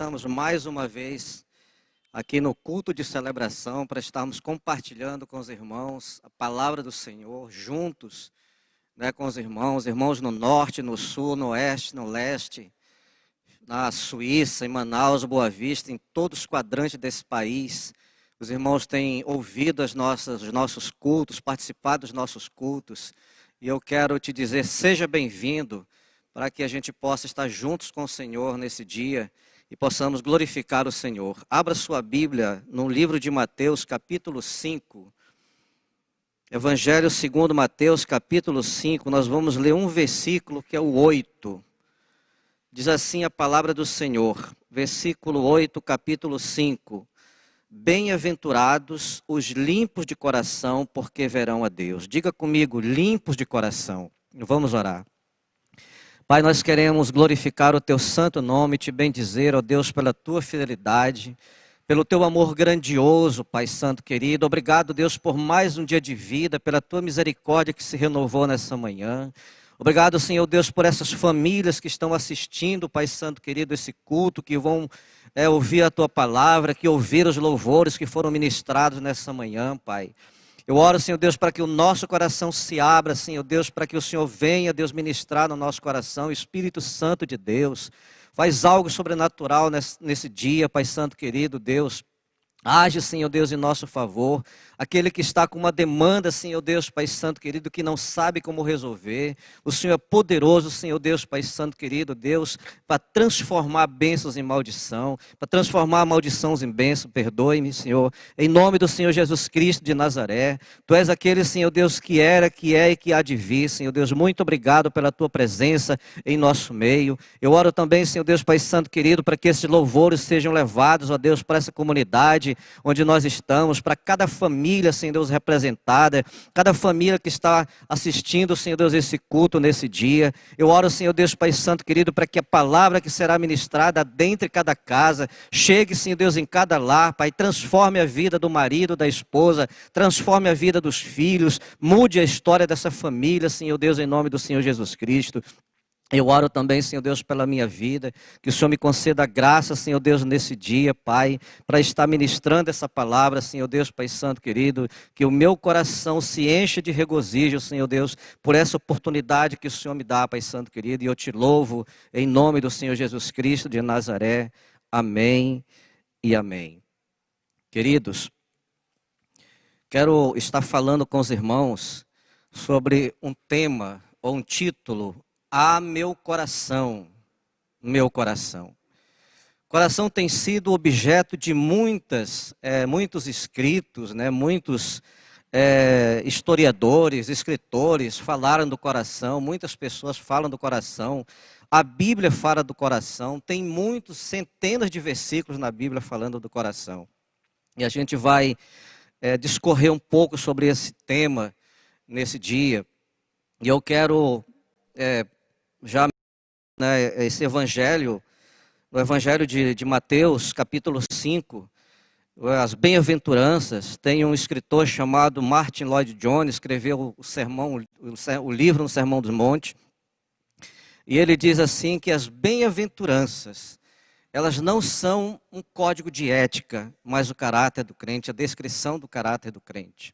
estamos mais uma vez aqui no culto de celebração para estarmos compartilhando com os irmãos a palavra do Senhor, juntos, né, com os irmãos no norte, no sul, no oeste, no leste, na Suíça, em Manaus, Boa Vista, em todos os quadrantes desse país. Os irmãos têm ouvido os nossos cultos, participado dos nossos cultos, e eu quero te dizer, seja bem-vindo, para que a gente possa estar juntos com o Senhor nesse dia e possamos glorificar o Senhor. Abra sua Bíblia no livro de Mateus, capítulo 5. Evangelho segundo Mateus, capítulo 5. Nós vamos ler um versículo que é o 8. Diz assim a palavra do Senhor. Versículo 8, capítulo 5. Bem-aventurados os limpos de coração, porque verão a Deus. Diga comigo, limpos de coração. Vamos orar. Pai, nós queremos glorificar o Teu santo nome, te bendizer, ó Deus, pela Tua fidelidade, pelo Teu amor grandioso, Pai santo querido. Obrigado, Deus, por mais um dia de vida, pela Tua misericórdia que se renovou nessa manhã. Obrigado, Senhor Deus, por essas famílias que estão assistindo, Pai santo querido, esse culto, que vão ouvir a Tua palavra, que ouvir os louvores que foram ministrados nessa manhã, Pai. Eu oro, Senhor Deus, para que o nosso coração se abra, Senhor Deus, para que o Senhor venha, Deus, ministrar no nosso coração. Espírito Santo de Deus, faz algo sobrenatural nesse dia, Pai Santo querido, Deus. Age, Senhor Deus, em nosso favor. Aquele que está com uma demanda, Senhor Deus, Pai Santo querido, que não sabe como resolver. O Senhor é poderoso, Senhor Deus, Pai Santo querido, Deus, para transformar bênçãos em maldição, para transformar maldições em bênção. Perdoe-me, Senhor, em nome do Senhor Jesus Cristo de Nazaré. Tu és aquele, Senhor Deus, que era, que é e que há de vir, Senhor Deus. Muito obrigado pela Tua presença em nosso meio. Eu oro também, Senhor Deus, Pai Santo querido, para que esses louvores sejam levados, ó Deus, para essa comunidade onde nós estamos, para cada família, Senhor Deus, representada, cada família que está assistindo, Senhor Deus, esse culto nesse dia. Eu oro, Senhor Deus, Pai Santo querido, para que a palavra que será ministrada dentro de cada casa, chegue, Senhor Deus, em cada lar, Pai, transforme a vida do marido, da esposa, transforme a vida dos filhos, mude a história dessa família, Senhor Deus, em nome do Senhor Jesus Cristo. Eu oro também, Senhor Deus, pela minha vida, que o Senhor me conceda graça, Senhor Deus, nesse dia, Pai, para estar ministrando essa palavra, Senhor Deus, Pai Santo querido, que o meu coração se encha de regozijo, Senhor Deus, por essa oportunidade que o Senhor me dá, Pai Santo querido, e eu te louvo em nome do Senhor Jesus Cristo de Nazaré. Amém e amém. Queridos, quero estar falando com os irmãos sobre um tema ou um título: meu coração, meu coração. Coração tem sido objeto de muitos escritos, né? Muitos historiadores, escritores falaram do coração, muitas pessoas falam do coração. A Bíblia fala do coração, tem centenas de versículos na Bíblia falando do coração. E a gente vai discorrer um pouco sobre esse tema nesse dia. E eu quero esse evangelho, o evangelho de Mateus, capítulo 5, as bem-aventuranças. Tem um escritor chamado Martin Lloyd Jones, escreveu o livro No Sermão do Monte, e ele diz assim que as bem-aventuranças, elas não são um código de ética, mas o caráter do crente, a descrição do caráter do crente.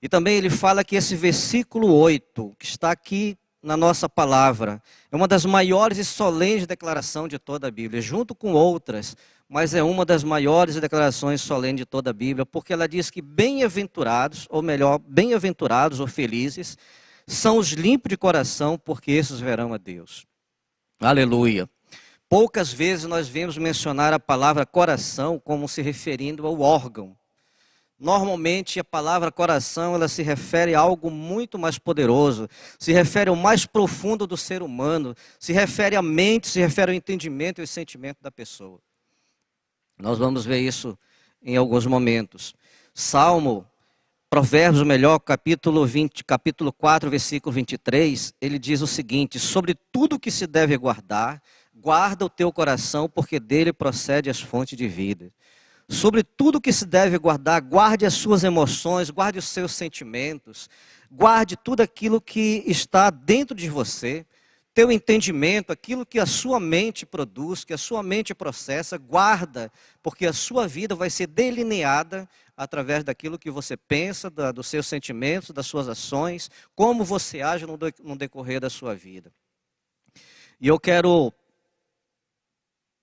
E também ele fala que esse versículo 8, que está aqui na nossa palavra, é uma das maiores e solenes declarações de toda a Bíblia, junto com outras, mas é uma das maiores declarações solenes de toda a Bíblia, porque ela diz que bem-aventurados, ou melhor, bem-aventurados ou felizes, são os limpos de coração, porque esses verão a Deus. Aleluia. Poucas vezes nós vemos mencionar a palavra coração como se referindo ao órgão. Normalmente a palavra coração, ela se refere a algo muito mais poderoso, se refere ao mais profundo do ser humano, se refere à mente, se refere ao entendimento e ao sentimento da pessoa. Nós vamos ver isso em alguns momentos. Provérbios, capítulo 4, versículo 23, ele diz o seguinte: sobre tudo que se deve guardar, guarda o teu coração, porque dele procede as fontes de vida. Sobre tudo que se deve guardar, guarde as suas emoções, guarde os seus sentimentos, guarde tudo aquilo que está dentro de você, teu entendimento, aquilo que a sua mente produz, que a sua mente processa, guarda, porque a sua vida vai ser delineada através daquilo que você pensa, dos seus sentimentos, das suas ações, como você age no decorrer da sua vida. E eu quero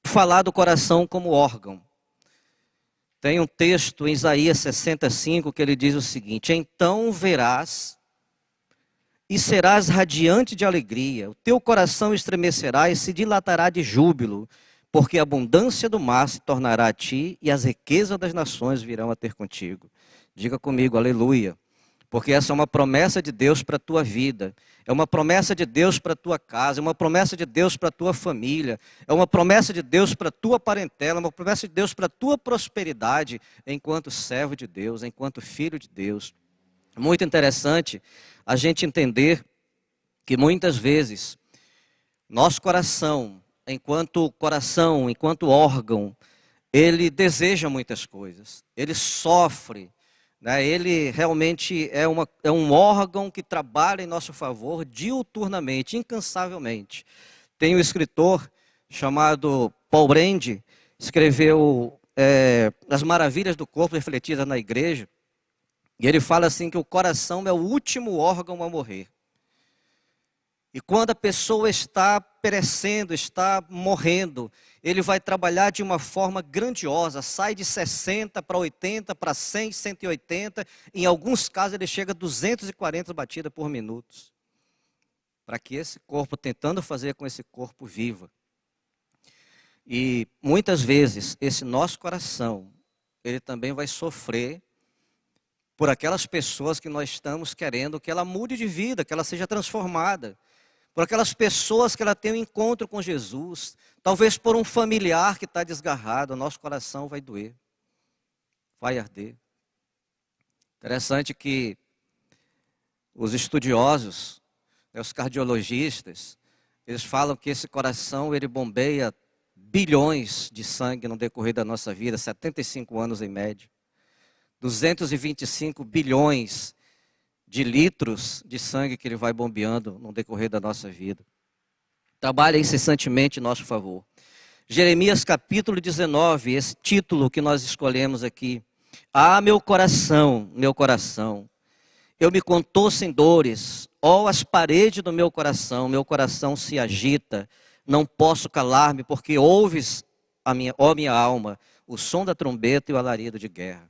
falar do coração como órgão. Tem um texto em Isaías 65 que ele diz o seguinte: então verás e serás radiante de alegria, o teu coração estremecerá e se dilatará de júbilo, porque a abundância do mar se tornará a ti e as riquezas das nações virão a ter contigo. Diga comigo, aleluia. Porque essa é uma promessa de Deus para a tua vida, é uma promessa de Deus para a tua casa, é uma promessa de Deus para a tua família, é uma promessa de Deus para a tua parentela, é uma promessa de Deus para a tua prosperidade enquanto servo de Deus, enquanto filho de Deus. Muito interessante a gente entender que muitas vezes nosso coração, enquanto órgão, ele deseja muitas coisas, ele sofre, né? Ele realmente é um órgão que trabalha em nosso favor diuturnamente, incansavelmente. Tem um escritor chamado Paul Brand, escreveu As Maravilhas do Corpo Refletidas na Igreja, e ele fala assim que o coração é o último órgão a morrer. E quando a pessoa está perecendo, está morrendo, ele vai trabalhar de uma forma grandiosa, sai de 60 para 80, para 100, 180, em alguns casos ele chega a 240 batidas por minuto. Para que esse corpo, tentando fazer com esse corpo viva. E muitas vezes esse nosso coração, ele também vai sofrer por aquelas pessoas que nós estamos querendo que ela mude de vida, que ela seja transformada. Por aquelas pessoas que ela tem um encontro com Jesus. Talvez por um familiar que está desgarrado, o nosso coração vai doer, vai arder. Interessante que os estudiosos, os cardiologistas, eles falam que esse coração ele bombeia bilhões de sangue no decorrer da nossa vida, 75 anos em média. 225 bilhões de litros de sangue que ele vai bombeando no decorrer da nossa vida. Trabalha incessantemente em nosso favor. Jeremias capítulo 19, esse título que nós escolhemos aqui. Ah, meu coração, eu me contorço em dores, ó as paredes do meu coração se agita, não posso calar-me, porque ouves, ó minha alma, o som da trombeta e o alarido de guerra.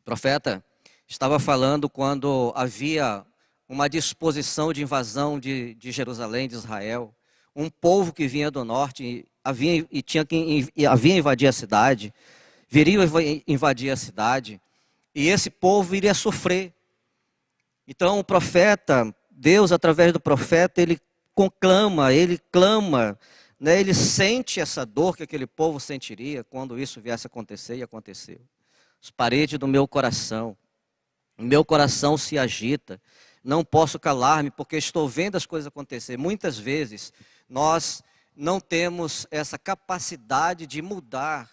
O profeta estava falando quando havia uma disposição de invasão de Jerusalém, de Israel. Um povo que vinha do norte havia invadir a cidade, viria invadir a cidade, e esse povo iria sofrer. Então o profeta, Deus através do profeta, ele conclama, ele clama, né? Ele sente essa dor que aquele povo sentiria quando isso viesse a acontecer, e aconteceu. As paredes do meu coração se agita, não posso calar-me porque estou vendo as coisas acontecer. Muitas vezes nós não temos essa capacidade de mudar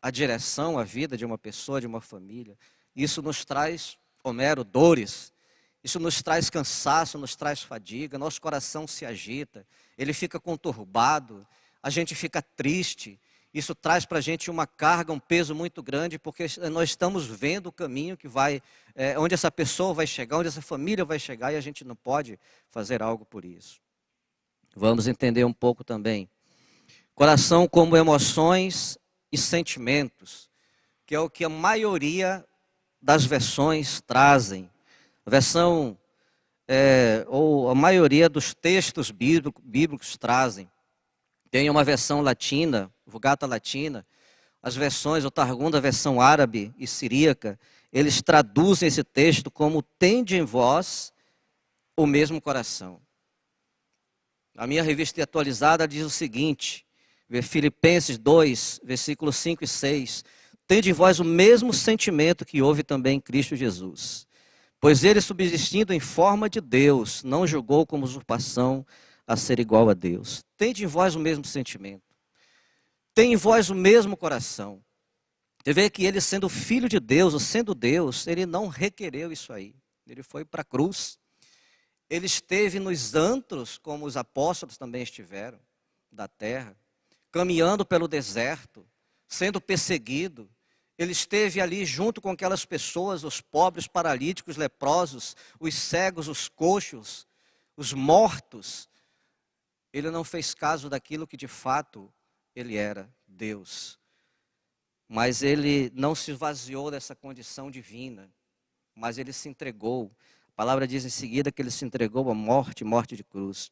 a direção, a vida de uma pessoa, de uma família. Isso nos traz, Homero, dores, isso nos traz cansaço, nos traz fadiga, nosso coração se agita, ele fica conturbado, a gente fica triste. Isso traz para a gente uma carga, um peso muito grande, porque nós estamos vendo o caminho que vai, onde essa pessoa vai chegar, onde essa família vai chegar, e a gente não pode fazer algo por isso. Vamos entender um pouco também. Coração como emoções e sentimentos, que é o que a maioria das versões trazem. A versão, ou a maioria dos textos bíblicos trazem. Tem uma versão latina, Vulgata Latina, as versões, o Targum da versão árabe e siríaca, eles traduzem esse texto como tende em vós o mesmo coração. A minha revista atualizada diz o seguinte, Filipenses 2, versículos 5 e 6, tende em vós o mesmo sentimento que houve também em Cristo Jesus. Pois ele, subsistindo em forma de Deus, não julgou como usurpação a ser igual a Deus. Tende em vós o mesmo sentimento. Tem em vós o mesmo coração. Você vê que ele, sendo filho de Deus, ou sendo Deus, ele não requereu isso aí. Ele foi para a cruz. Ele esteve nos antros, como os apóstolos também estiveram, da terra, caminhando pelo deserto, sendo perseguido. Ele esteve ali junto com aquelas pessoas, os pobres, paralíticos, leprosos, os cegos, os coxos, os mortos. Ele não fez caso daquilo que de fato ele era, Deus. Mas ele não se esvaziou dessa condição divina, mas ele se entregou. A palavra diz em seguida que ele se entregou à morte, morte de cruz.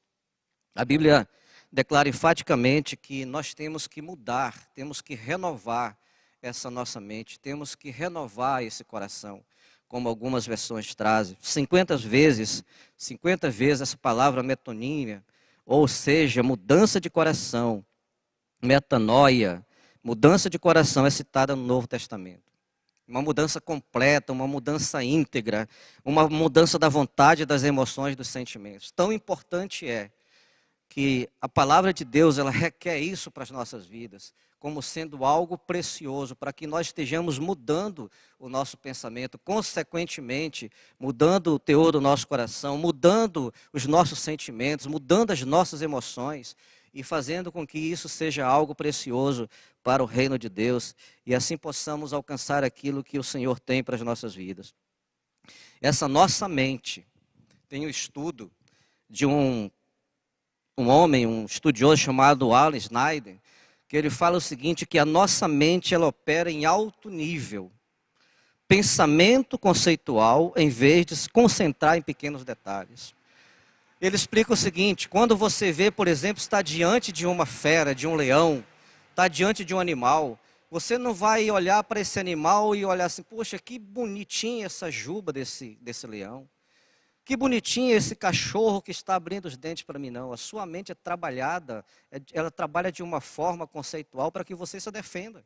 A Bíblia declara enfaticamente que nós temos que mudar, temos que renovar essa nossa mente, temos que renovar esse coração, como algumas versões trazem. 50 vezes essa palavra metonímia, ou seja, mudança de coração, metanoia, mudança de coração é citada no Novo Testamento. Uma mudança completa, uma mudança íntegra, uma mudança da vontade, das emoções, dos sentimentos. Tão importante é que a palavra de Deus, ela requer isso para as nossas vidas, como sendo algo precioso, para que nós estejamos mudando o nosso pensamento, consequentemente, mudando o teor do nosso coração, mudando os nossos sentimentos, mudando as nossas emoções, e fazendo com que isso seja algo precioso para o reino de Deus, e assim possamos alcançar aquilo que o Senhor tem para as nossas vidas. Essa nossa mente, tem um estudo de um homem, um estudioso chamado Alan Snyder, que ele fala o seguinte, que a nossa mente ela opera em alto nível, pensamento conceitual, em vez de se concentrar em pequenos detalhes. Ele explica o seguinte, quando você vê, por exemplo, está diante de uma fera, de um leão, está diante de um animal, você não vai olhar para esse animal e olhar assim, poxa, que bonitinha essa juba desse leão. Que bonitinho esse cachorro que está abrindo os dentes para mim, não. A sua mente é trabalhada, ela trabalha de uma forma conceitual para que você se defenda.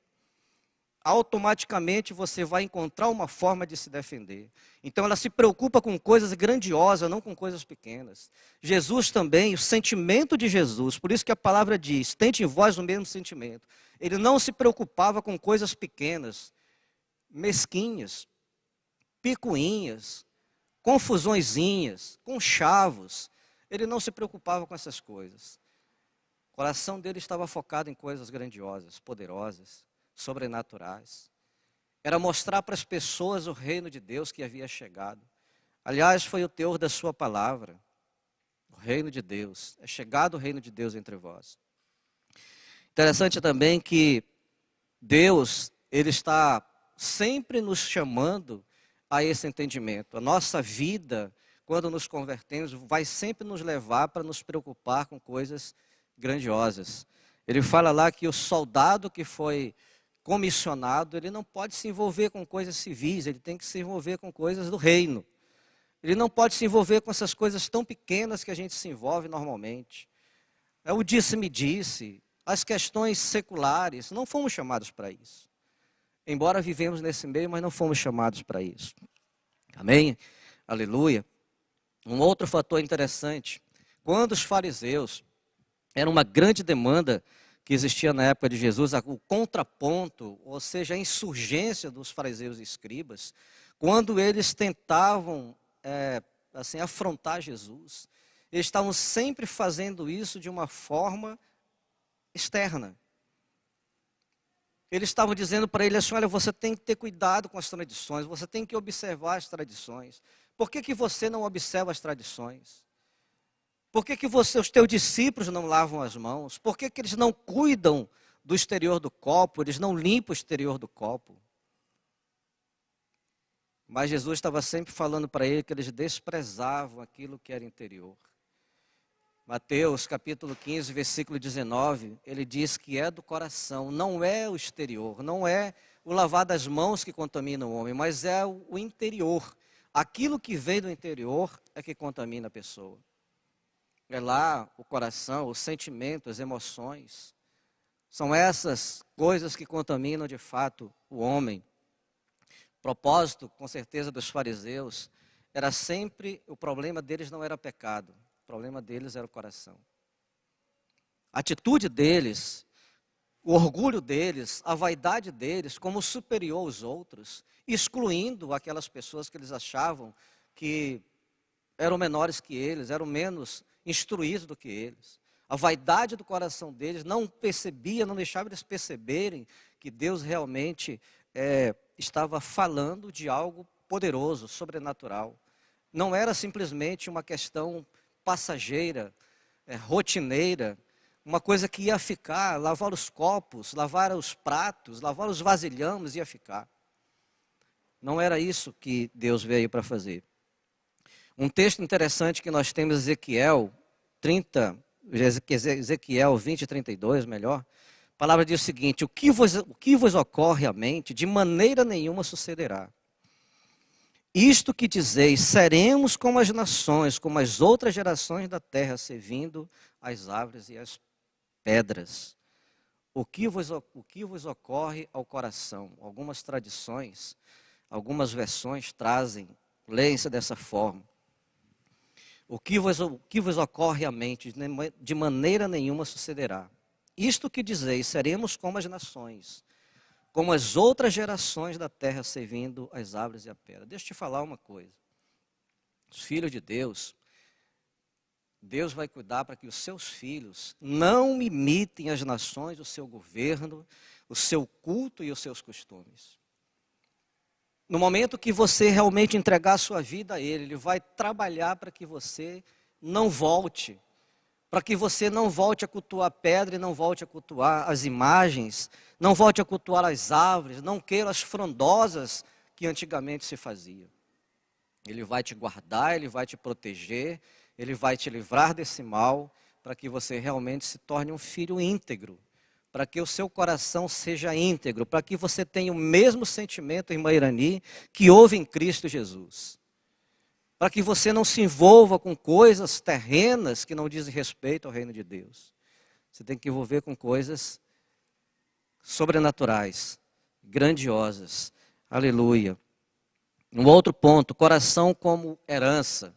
Automaticamente você vai encontrar uma forma de se defender. Então ela se preocupa com coisas grandiosas, não com coisas pequenas. Jesus também, o sentimento de Jesus, por isso que a palavra diz, tente em vós o mesmo sentimento. Ele não se preocupava com coisas pequenas, mesquinhas, picuinhas, confusõezinhas, conchavos. Ele não se preocupava com essas coisas. O coração dele estava focado em coisas grandiosas, poderosas, sobrenaturais. Era mostrar para as pessoas o reino de Deus que havia chegado. Aliás, foi o teor da sua palavra. O reino de Deus. É chegado o reino de Deus entre vós. Interessante também que Deus, ele está sempre nos chamando a esse entendimento. A nossa vida, quando nos convertemos, vai sempre nos levar para nos preocupar com coisas grandiosas. Ele fala lá que o soldado que foi comissionado, ele não pode se envolver com coisas civis, ele tem que se envolver com coisas do reino. Ele não pode se envolver com essas coisas tão pequenas que a gente se envolve normalmente. É o disse-me-disse, as questões seculares, não fomos chamados para isso. Embora vivemos nesse meio, mas não fomos chamados para isso. Amém? Aleluia. Um outro fator interessante, quando os fariseus, era uma grande demanda que existia na época de Jesus, o contraponto, ou seja, a insurgência dos fariseus e escribas, quando eles tentavam afrontar Jesus, eles estavam sempre fazendo isso de uma forma externa. Eles estavam dizendo para ele assim, olha, você tem que ter cuidado com as tradições, você tem que observar as tradições. Por que você não observa as tradições? Por que os teus discípulos não lavam as mãos? Por que eles não cuidam do exterior do copo, eles não limpam o exterior do copo? Mas Jesus estava sempre falando para ele que eles desprezavam aquilo que era interior. Mateus capítulo 15, versículo 19, ele diz que é do coração, não é o exterior, não é o lavar das mãos que contamina o homem, mas é o interior. Aquilo que vem do interior é que contamina a pessoa. É lá o coração, o sentimento, as emoções. São essas coisas que contaminam de fato o homem. O propósito, com certeza, dos fariseus era sempre, o problema deles não era pecado. O problema deles era o coração. A atitude deles, o orgulho deles, a vaidade deles como superior aos outros, excluindo aquelas pessoas que eles achavam que eram menores que eles, eram menos instruídos do que eles. A vaidade do coração deles não percebia, não deixava eles perceberem que Deus realmente estava falando de algo poderoso, sobrenatural. Não era simplesmente uma questão passageira, rotineira, uma coisa que ia ficar, lavar os copos, lavar os pratos, lavar os vasilhames, ia ficar. Não era isso que Deus veio para fazer. Um texto interessante que nós temos, Ezequiel 20 e 32, melhor. A palavra diz o seguinte: o que vos ocorre à mente, de maneira nenhuma sucederá. Isto que dizeis, seremos como as nações, como as outras gerações da terra, servindo as árvores e as pedras. O que vos ocorre ao coração? Algumas tradições, algumas versões trazem, leem-se dessa forma. O que vos ocorre à mente, de maneira nenhuma sucederá. Isto que dizeis, seremos como as nações, como as outras gerações da terra, servindo as árvores e a pedra. Deixa eu te falar uma coisa. Os filhos de Deus, Deus vai cuidar para que os seus filhos não imitem as nações, o seu governo, o seu culto e os seus costumes. No momento que você realmente entregar a sua vida a Ele vai trabalhar para que você não volte, para que você não volte a cultuar a pedra e não volte a cultuar as imagens, não volte a cultuar as árvores, não queira as frondosas que antigamente se fazia. Ele vai te guardar, Ele vai te proteger, Ele vai te livrar desse mal, para que você realmente se torne um filho íntegro, para que o seu coração seja íntegro, para que você tenha o mesmo sentimento, irmã Irani, que houve em Cristo Jesus. Para que você não se envolva com coisas terrenas que não dizem respeito ao reino de Deus. Você tem que envolver com coisas sobrenaturais, grandiosas. Aleluia. Um outro ponto, coração como herança.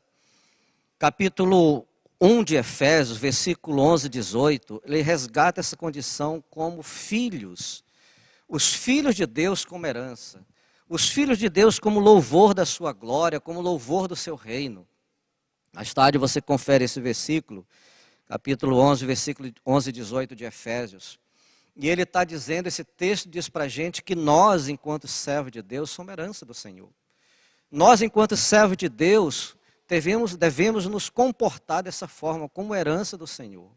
Capítulo 1 de Efésios, versículo 11 e 18, ele resgata essa condição como filhos. Os filhos de Deus como herança. Os filhos de Deus como louvor da sua glória, como louvor do seu reino. Mais tarde você confere esse versículo, capítulo 11, versículo 11 e 18 de Efésios. E ele está dizendo, esse texto diz para a gente que nós, enquanto servos de Deus, somos herança do Senhor. Nós, enquanto servos de Deus, devemos nos comportar dessa forma, como herança do Senhor,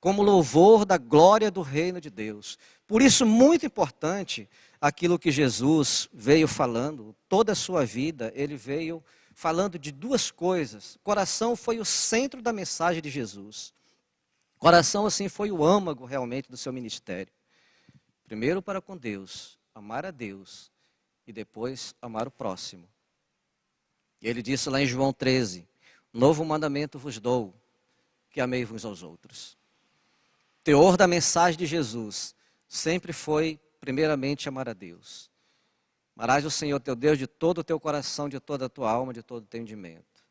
como louvor da glória do reino de Deus. Por isso, muito importante, aquilo que Jesus veio falando, toda a sua vida, ele veio falando de duas coisas. O coração foi o centro da mensagem de Jesus. O coração, assim, foi o âmago, realmente, do seu ministério. Primeiro para com Deus, amar a Deus, e depois amar o próximo. Ele disse lá em João 13, novo mandamento vos dou, que ameis uns aos outros. O teor da mensagem de Jesus sempre foi, primeiramente, amar a Deus. Amarás o Senhor teu Deus de todo o teu coração, de toda a tua alma, de todo o teu entendimento.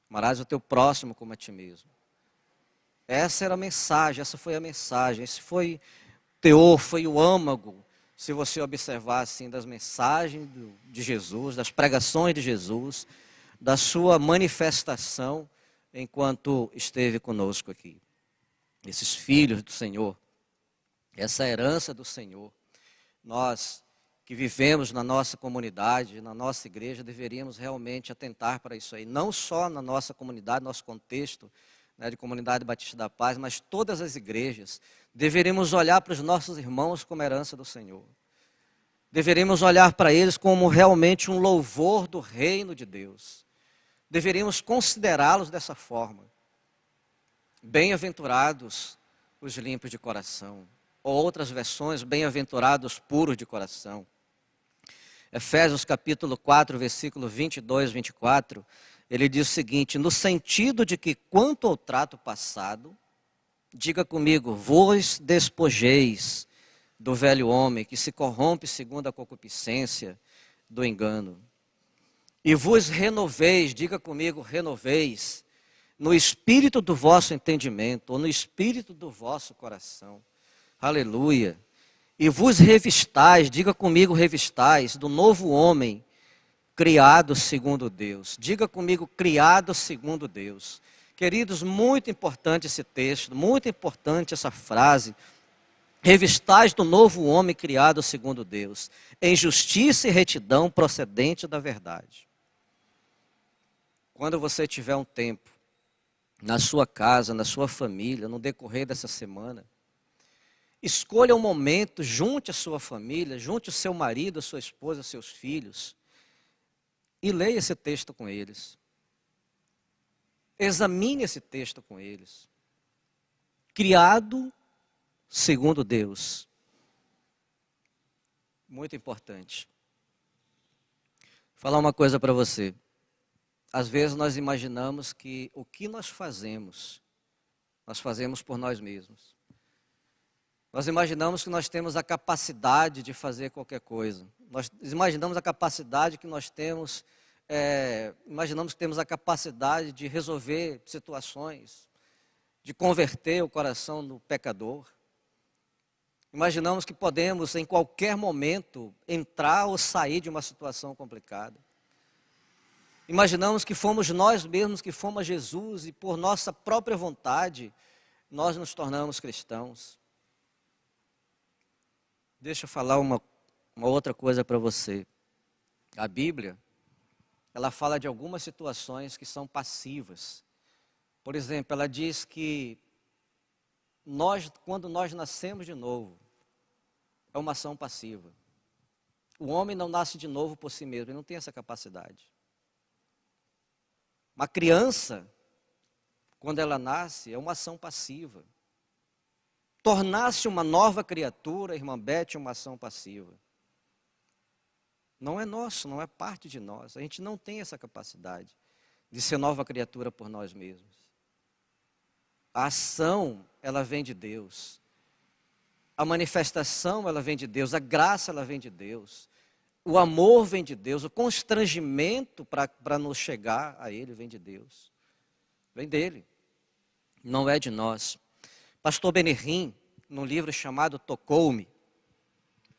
Amarás o teu próximo como a ti mesmo. Essa era a mensagem, essa foi a mensagem, esse foi o teor, foi o âmago, se você observar assim, das mensagens de Jesus, das pregações de Jesus, da sua manifestação enquanto esteve conosco aqui. Esses filhos do Senhor, essa herança do Senhor, nós que vivemos na nossa comunidade, na nossa igreja, deveríamos realmente atentar para isso aí, não só na nossa comunidade, nosso contexto, de Comunidade Batista da Paz, mas todas as igrejas, deveríamos olhar para os nossos irmãos como herança do Senhor. Deveríamos olhar para eles como realmente um louvor do reino de Deus. Deveríamos considerá-los dessa forma. Bem-aventurados os limpos de coração. Ou outras versões, bem-aventurados puros de coração. Efésios capítulo 4, versículo 22, 24, ele diz o seguinte, no sentido de que quanto ao trato passado, diga comigo, vos despojeis do velho homem que se corrompe segundo a concupiscência do engano. E vos renoveis, diga comigo, renoveis, no espírito do vosso entendimento, ou no espírito do vosso coração. Aleluia. E vos revistais, diga comigo, revistais, do novo homem, criado segundo Deus. Diga comigo, criado segundo Deus. Queridos, muito importante esse texto, muito importante essa frase. Revistais do novo homem criado segundo Deus, em justiça e retidão procedente da verdade. Quando você tiver um tempo, na sua casa, na sua família, no decorrer dessa semana, escolha um momento, junte a sua família, junte o seu marido, a sua esposa, seus filhos, e leia esse texto com eles. Examine esse texto com eles. Criado segundo Deus. Muito importante. Vou falar uma coisa para você. Às vezes nós imaginamos que o que nós fazemos por nós mesmos. Nós imaginamos que nós temos a capacidade de fazer qualquer coisa. Nós imaginamos a capacidade que nós temos, imaginamos que temos a capacidade de resolver situações, de converter o coração do pecador. Imaginamos que podemos, em qualquer momento, entrar ou sair de uma situação complicada. Imaginamos que fomos nós mesmos que fomos a Jesus e por nossa própria vontade, nós nos tornamos cristãos. Deixa eu falar uma outra coisa para você. A Bíblia, ela fala de algumas situações que são passivas. Por exemplo, ela diz que quando nós nascemos de novo, é uma ação passiva. O homem não nasce de novo por si mesmo, ele não tem essa capacidade. Uma criança, quando ela nasce, é uma ação passiva. Tornar-se uma nova criatura, irmã Beth, é uma ação passiva. Não é nosso, não é parte de nós. A gente não tem essa capacidade de ser nova criatura por nós mesmos. A ação, ela vem de Deus. A manifestação, ela vem de Deus. A graça, ela vem de Deus. O amor vem de Deus. O constrangimento para nos chegar a Ele vem de Deus. Vem dEle. Não é de nós. Pastor Benihim, num livro chamado Tocou-me,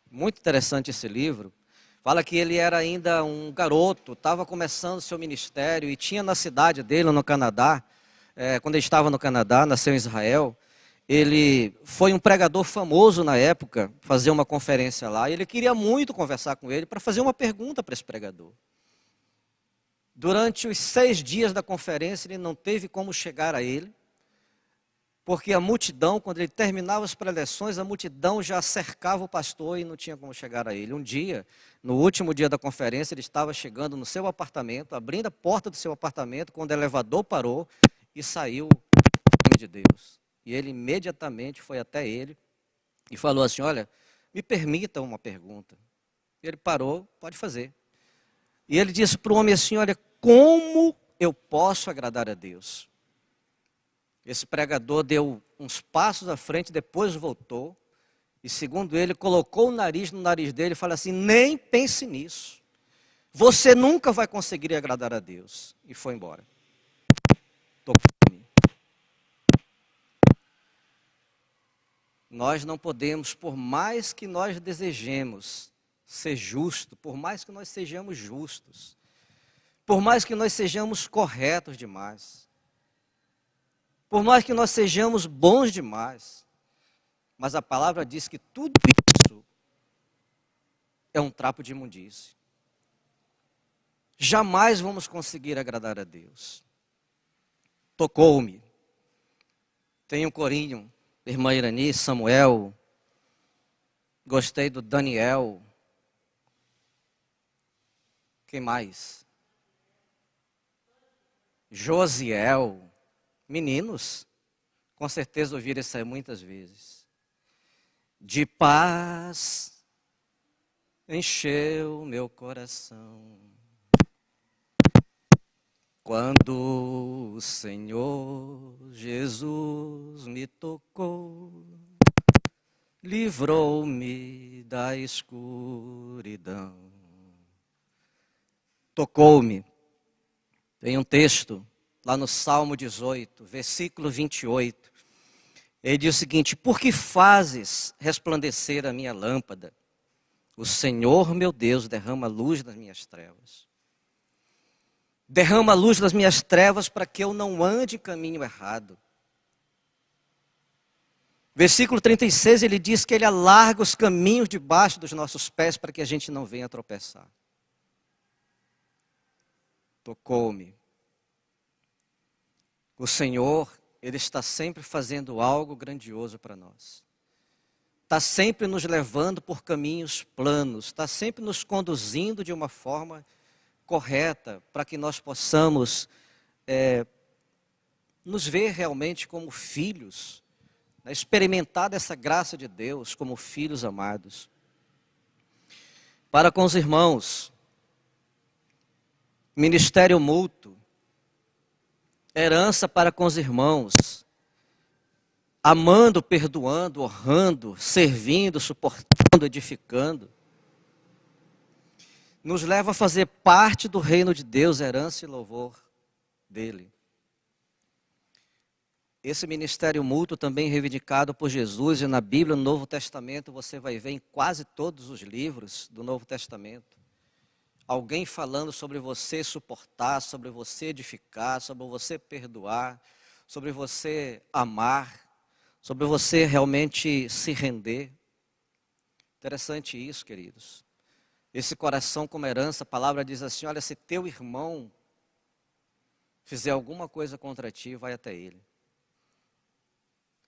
muito interessante esse livro, fala que ele era ainda um garoto, estava começando seu ministério e tinha na cidade dele, no Canadá, quando ele estava no Canadá, nasceu em Israel, ele foi um pregador famoso na época, fazer uma conferência lá, e ele queria muito conversar com ele para fazer uma pergunta para esse pregador. Durante os 6 dias da conferência, ele não teve como chegar a ele, porque a multidão, quando ele terminava as preleções, a multidão já cercava o pastor e não tinha como chegar a ele. Um dia, no último dia da conferência, ele estava chegando no seu apartamento, abrindo a porta do seu apartamento, quando o elevador parou e saiu o homem de Deus. E ele imediatamente foi até ele e falou assim, olha, me permita uma pergunta. E ele parou, pode fazer. E ele disse para o homem assim, olha, como eu posso agradar a Deus? Esse pregador deu uns passos à frente, depois voltou, e segundo ele, colocou o nariz no nariz dele e falou assim, nem pense nisso. Você nunca vai conseguir agradar a Deus. E foi embora. Tocou-me. Nós não podemos, por mais que nós desejemos ser justos, por mais que nós sejamos justos, por mais que nós sejamos corretos demais, por mais que nós sejamos bons demais, mas a palavra diz que tudo isso é um trapo de imundície. Jamais vamos conseguir agradar a Deus. Tocou-me. Tem um corinho, irmã Irani, Samuel, gostei do Daniel. Quem mais? Josiel. Meninos, com certeza ouviram isso aí muitas vezes. De paz encheu meu coração, quando o Senhor Jesus me tocou, livrou-me da escuridão. Tocou-me. Tem um texto lá no Salmo 18, versículo 28, ele diz o seguinte, por que fazes resplandecer a minha lâmpada? O Senhor, meu Deus, derrama luz nas minhas trevas. Derrama a luz das minhas trevas para que eu não ande em caminho errado. Versículo 36, ele diz que ele alarga os caminhos debaixo dos nossos pés para que a gente não venha tropeçar. Tocou-me. O Senhor, Ele está sempre fazendo algo grandioso para nós. Está sempre nos levando por caminhos planos, está sempre nos conduzindo de uma forma correta para que nós possamos nos ver realmente como filhos, né, experimentar dessa graça de Deus como filhos amados. Para com os irmãos, ministério mútuo, herança para com os irmãos, amando, perdoando, honrando, servindo, suportando, edificando, nos leva a fazer parte do reino de Deus, herança e louvor dele. Esse ministério mútuo também reivindicado por Jesus, e na Bíblia, no Novo Testamento, você vai ver em quase todos os livros do Novo Testamento, alguém falando sobre você suportar, sobre você edificar, sobre você perdoar, sobre você amar, sobre você realmente se render. Interessante isso, queridos. Esse coração como herança, a palavra diz assim, olha, se teu irmão fizer alguma coisa contra ti, vai até ele.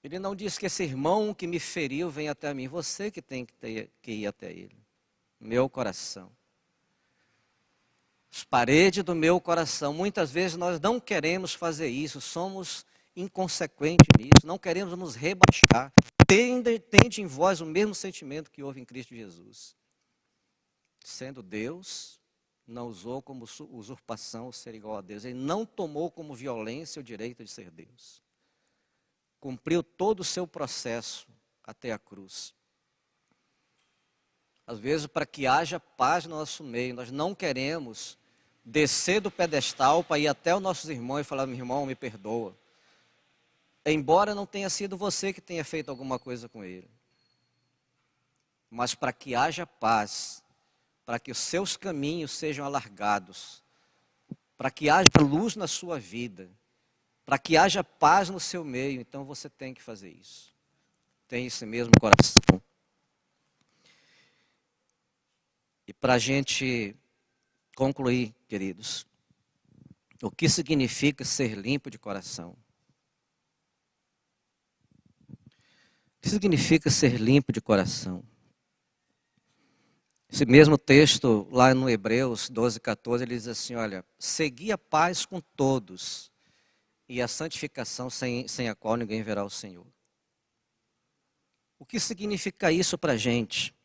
Ele não diz que esse irmão que me feriu vem até mim, você que tem que ir até ele. Meu coração. As paredes do meu coração, muitas vezes nós não queremos fazer isso, somos inconsequentes nisso, não queremos nos rebaixar. Tende em vós o mesmo sentimento que houve em Cristo Jesus. Sendo Deus, não usou como usurpação o ser igual a Deus. Ele não tomou como violência o direito de ser Deus. Cumpriu todo o seu processo até a cruz. Às vezes, para que haja paz no nosso meio, nós não queremos descer do pedestal para ir até os nossos irmãos e falar, meu irmão, me perdoa. Embora não tenha sido você que tenha feito alguma coisa com ele. Mas para que haja paz, para que os seus caminhos sejam alargados, para que haja luz na sua vida, para que haja paz no seu meio, então você tem que fazer isso. Tem esse mesmo coração. E para a gente concluir, queridos, o que significa ser limpo de coração? O que significa ser limpo de coração? Esse mesmo texto, lá no Hebreus 12, 14, ele diz assim, olha, segui a paz com todos e a santificação sem a qual ninguém verá o Senhor. O que significa isso para a gente?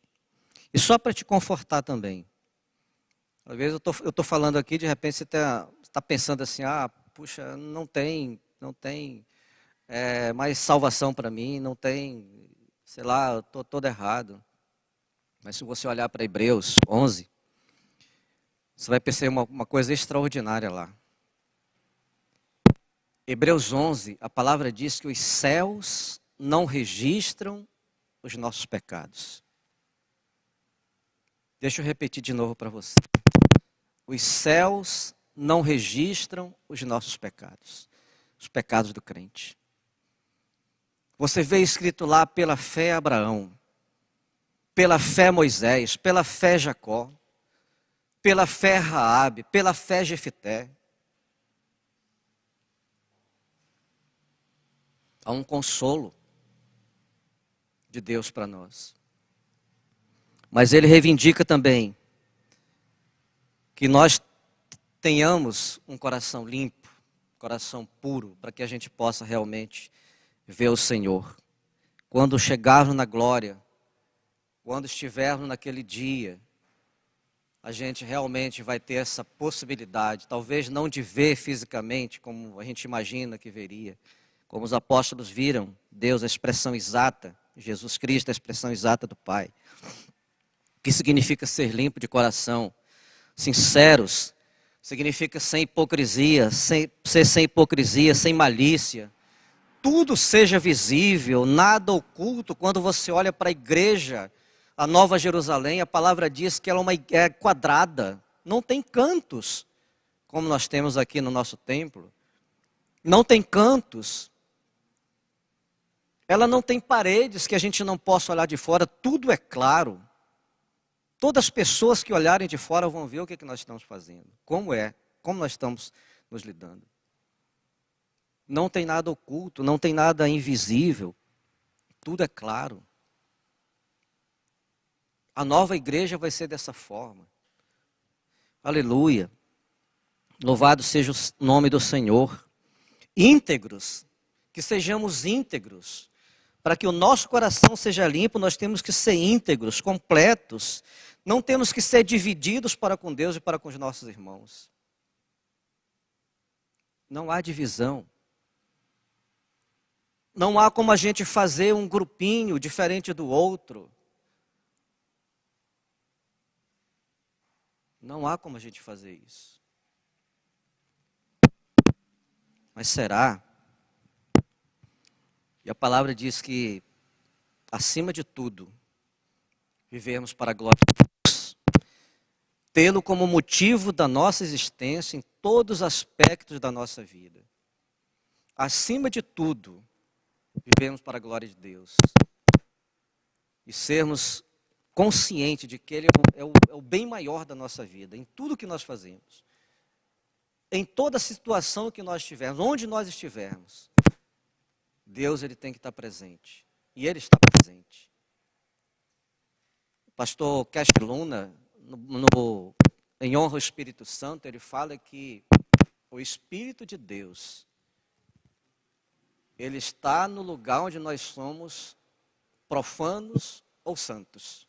E só para te confortar também. Às vezes eu estou falando aqui, de repente você está pensando assim, puxa, não tem mais salvação para mim, não tem, sei lá, eu estou todo errado. Mas se você olhar para Hebreus 11, você vai perceber uma coisa extraordinária lá. Hebreus 11, a palavra diz que os céus não registram os nossos pecados. Deixa eu repetir de novo para você. Os céus não registram os nossos pecados, os pecados do crente. Você vê escrito lá pela fé Abraão, pela fé Moisés, pela fé Jacó, pela fé Raabe, pela fé Jefité. Há um consolo de Deus para nós. Mas ele reivindica também que nós tenhamos um coração limpo, coração puro, para que a gente possa realmente ver o Senhor. Quando chegarmos na glória, quando estivermos naquele dia, a gente realmente vai ter essa possibilidade, talvez não de ver fisicamente, como a gente imagina que veria, como os apóstolos viram Deus, a expressão exata, Jesus Cristo, a expressão exata do Pai. O que significa ser limpo de coração? Sinceros, significa sem hipocrisia, ser sem hipocrisia, sem malícia. Tudo seja visível, nada oculto. Quando você olha para a igreja, a Nova Jerusalém, a palavra diz que ela é quadrada, não tem cantos. como nós temos aqui no nosso templo, não tem cantos, ela não tem paredes que a gente não possa olhar de fora, tudo é claro. Todas as pessoas que olharem de fora vão ver o que nós estamos fazendo, como nós estamos nos lidando. Não tem nada oculto, não tem nada invisível, tudo é claro. A nova igreja vai ser dessa forma. Aleluia. Louvado seja o nome do Senhor. Íntegros, que sejamos íntegros. Para que o nosso coração seja limpo, nós temos que ser íntegros, completos. Não temos que ser divididos para com Deus e para com os nossos irmãos. Não há divisão. Não há como a gente fazer um grupinho diferente do outro. Não há como a gente fazer isso. Mas será? E a palavra diz que, acima de tudo, vivemos para a glória de Deus. Tê-lo como motivo da nossa existência em todos os aspectos da nossa vida. Acima de tudo, vivemos para a glória de Deus. E sermos conscientes de que Ele é o bem maior da nossa vida, em tudo que nós fazemos. Em toda situação que nós estivermos, onde nós estivermos, Deus ele tem que estar presente. E Ele está presente. O pastor Cash Luna, em honra ao Espírito Santo, ele fala que o Espírito de Deus, ele está no lugar onde nós somos profanos ou santos.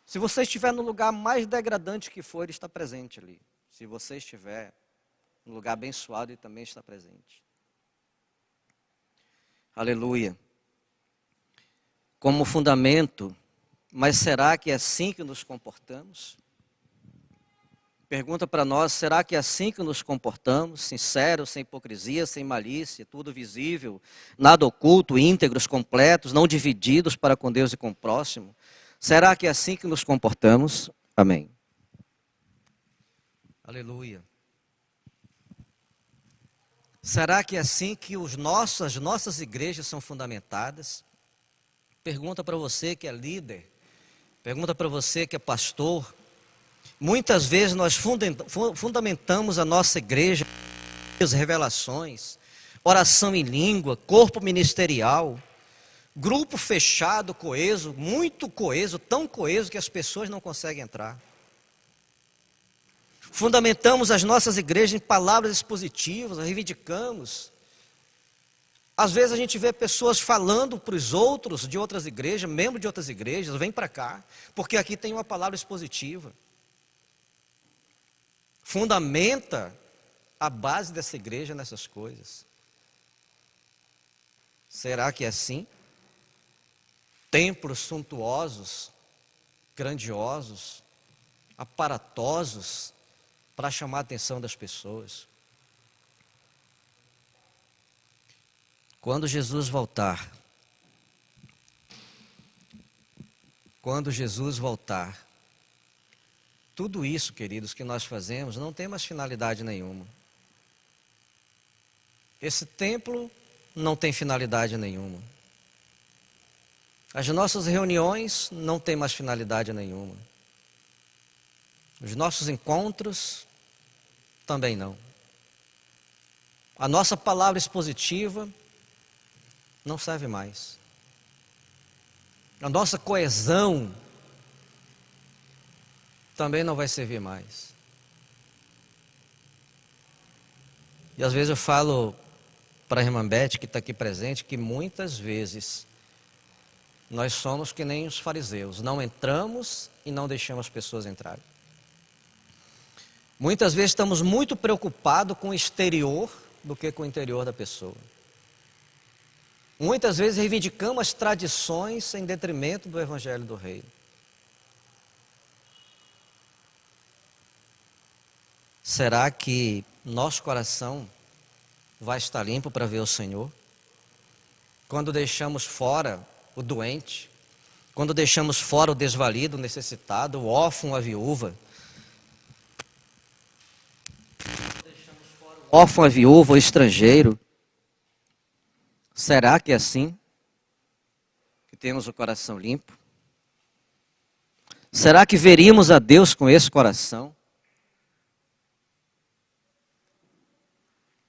Se você estiver no lugar mais degradante que for, ele está presente ali. Se você estiver no lugar abençoado, ele também está presente. Aleluia. Como fundamento, mas será que é assim que nos comportamos? Pergunta para nós, será que é assim que nos comportamos? Sinceros, sem hipocrisia, sem malícia, tudo visível, nada oculto, íntegros, completos, não divididos para com Deus e com o próximo? Será que é assim que nos comportamos? Amém. Aleluia. Será que é assim que as nossas igrejas são fundamentadas? Pergunta para você que é líder, pergunta para você que é pastor. Muitas vezes nós fundamentamos a nossa igreja, as revelações, oração em língua, corpo ministerial, grupo fechado, coeso, muito coeso, tão coeso que as pessoas não conseguem entrar. Fundamentamos as nossas igrejas em palavras expositivas, reivindicamos. Às vezes a gente vê pessoas falando para os outros de outras igrejas, membros de outras igrejas, vem para cá, porque aqui tem uma palavra expositiva. Fundamenta a base dessa igreja nessas coisas. Será que é assim? Templos suntuosos, grandiosos, aparatosos, para chamar a atenção das pessoas. Quando Jesus voltar, tudo isso, queridos, que nós fazemos, não tem mais finalidade nenhuma. Esse templo não tem finalidade nenhuma. As nossas reuniões não têm mais finalidade nenhuma. Os nossos encontros também não. A nossa palavra expositiva não serve mais. A nossa coesão também não vai servir mais. E às vezes eu falo para a irmã Beth, que está aqui presente, que muitas vezes nós somos que nem os fariseus. Não entramos e não deixamos as pessoas entrarem. Muitas vezes estamos muito preocupados com o exterior do que com o interior da pessoa. Muitas vezes reivindicamos as tradições em detrimento do Evangelho do Reino. Será que nosso coração vai estar limpo para ver o Senhor? Quando deixamos fora o doente, quando deixamos fora o desvalido, o necessitado, o órfão, a viúva, órfão, a viúva, o estrangeiro. Será que é assim? Que temos o coração limpo? Será que veríamos a Deus com esse coração?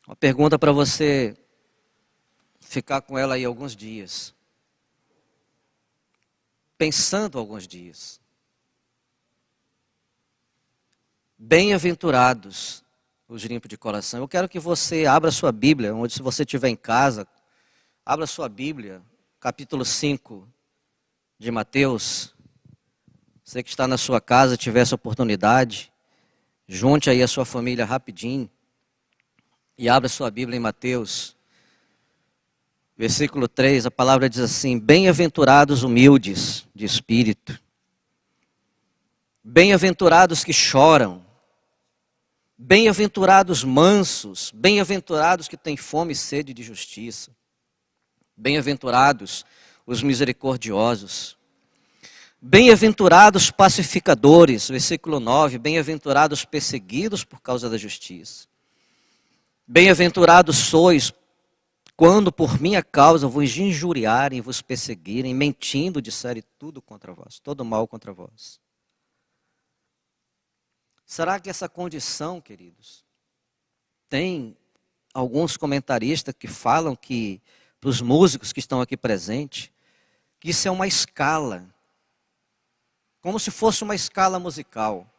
Uma pergunta para você ficar com ela aí alguns dias. Pensando alguns dias. Bem-aventurados os limpos de coração. Eu quero que você abra sua Bíblia, onde se você estiver em casa, abra sua Bíblia, capítulo 5 de Mateus. Você que está na sua casa, tiver essa oportunidade, junte aí a sua família rapidinho e abra sua Bíblia em Mateus. Versículo 3, a palavra diz assim: bem-aventurados humildes de espírito, bem-aventurados que choram, bem-aventurados mansos, bem-aventurados que têm fome e sede de justiça, bem-aventurados os misericordiosos, bem-aventurados pacificadores, versículo 9, bem-aventurados perseguidos por causa da justiça, bem-aventurados sois quando por minha causa vos injuriarem, vos perseguirem, mentindo, disserem tudo contra vós, todo mal contra vós. Será que essa condição, queridos, tem alguns comentaristas que falam que, para os músicos que estão aqui presentes, que isso é uma escala, como se fosse uma escala musical.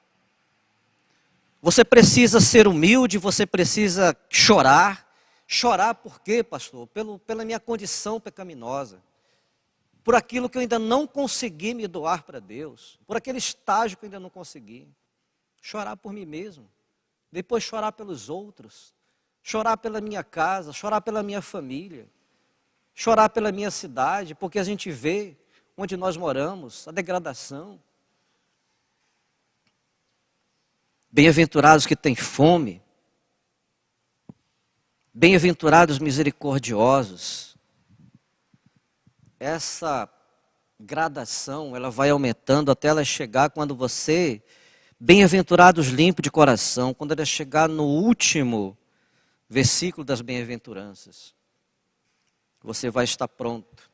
Você precisa ser humilde, você precisa chorar. Chorar por quê, pastor? Pela minha condição pecaminosa. Por aquilo que eu ainda não consegui me doar para Deus. Por aquele estágio que eu ainda não consegui. Chorar por mim mesmo. Depois chorar pelos outros. Chorar pela minha casa, chorar pela minha família. Chorar pela minha cidade, porque a gente vê onde nós moramos, a degradação. Bem-aventurados que têm fome. Bem-aventurados misericordiosos. Essa gradação, ela vai aumentando até ela chegar quando você, bem-aventurados limpos de coração, quando ela chegar no último versículo das bem-aventuranças, você vai estar pronto.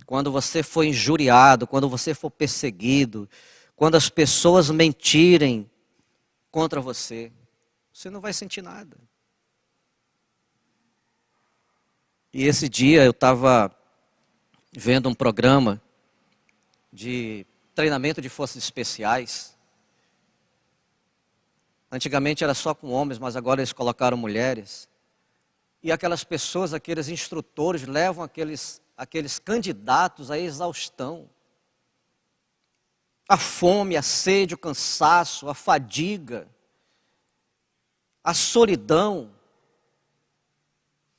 Quando você for injuriado, quando você for perseguido, quando as pessoas mentirem contra você, você não vai sentir nada. E esse dia eu estava vendo um programa de treinamento de forças especiais. Antigamente era só com homens, mas agora eles colocaram mulheres. E aquelas pessoas, aqueles instrutores, levam aqueles candidatos à exaustão. A fome, a sede, o cansaço, a fadiga, a solidão.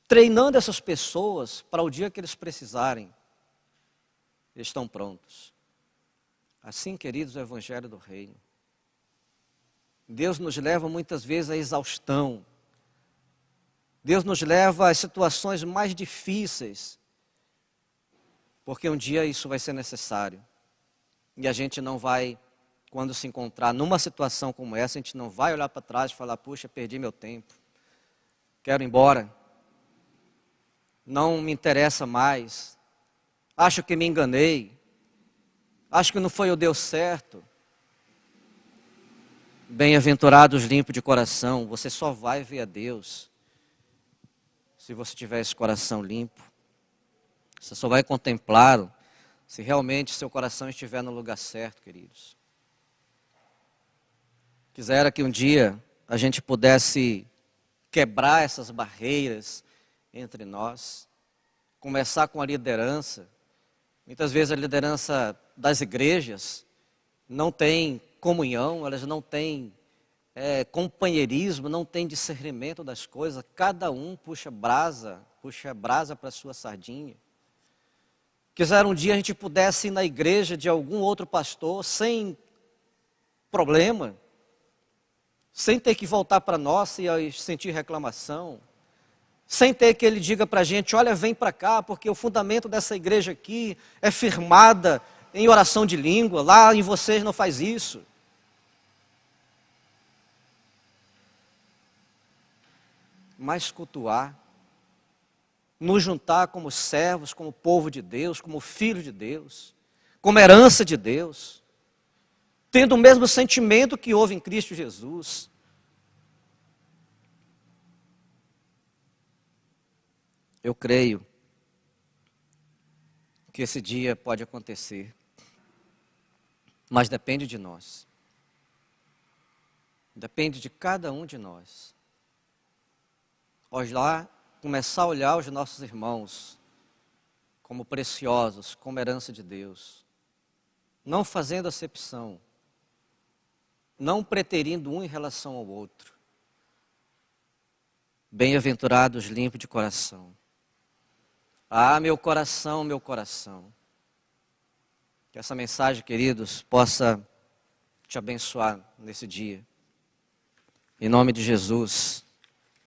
Treinando essas pessoas para o dia que eles precisarem, eles estão prontos. Assim, queridos, é o Evangelho do Reino. Deus nos leva muitas vezes à exaustão. Deus nos leva às situações mais difíceis, porque um dia isso vai ser necessário. E a gente não vai, quando se encontrar numa situação como essa, a gente não vai olhar para trás e falar: puxa, perdi meu tempo, quero ir embora. Não me interessa mais, acho que me enganei, acho que não foi o Deus certo. Bem-aventurados limpos de coração, você só vai ver a Deus se você tiver esse coração limpo. Você só vai contemplá-lo se realmente seu coração estiver no lugar certo, queridos. Quisera que um dia a gente pudesse quebrar essas barreiras entre nós, começar com a liderança. Muitas vezes a liderança das igrejas não tem comunhão, elas não têm companheirismo, não tem discernimento das coisas, cada um puxa brasa para a sua sardinha. Quisera um dia a gente pudesse ir na igreja de algum outro pastor sem problema, sem ter que voltar para nós e sentir reclamação, sem ter que ele diga para a gente: olha, vem para cá, porque o fundamento dessa igreja aqui é firmada em oração de língua, lá em vocês não faz isso. mais cultuar, nos juntar como servos, como povo de Deus, como filho de Deus, como herança de Deus, tendo o mesmo sentimento que houve em Cristo Jesus. Eu creio que esse dia pode acontecer, mas depende de nós. Depende de cada um de nós. Lá, começar a olhar os nossos irmãos como preciosos, como herança de Deus, não fazendo acepção, não preterindo um em relação ao outro. Bem-aventurados limpos de coração. Ah, meu coração, meu coração. Que essa mensagem, queridos, possa te abençoar nesse dia. Em nome de Jesus.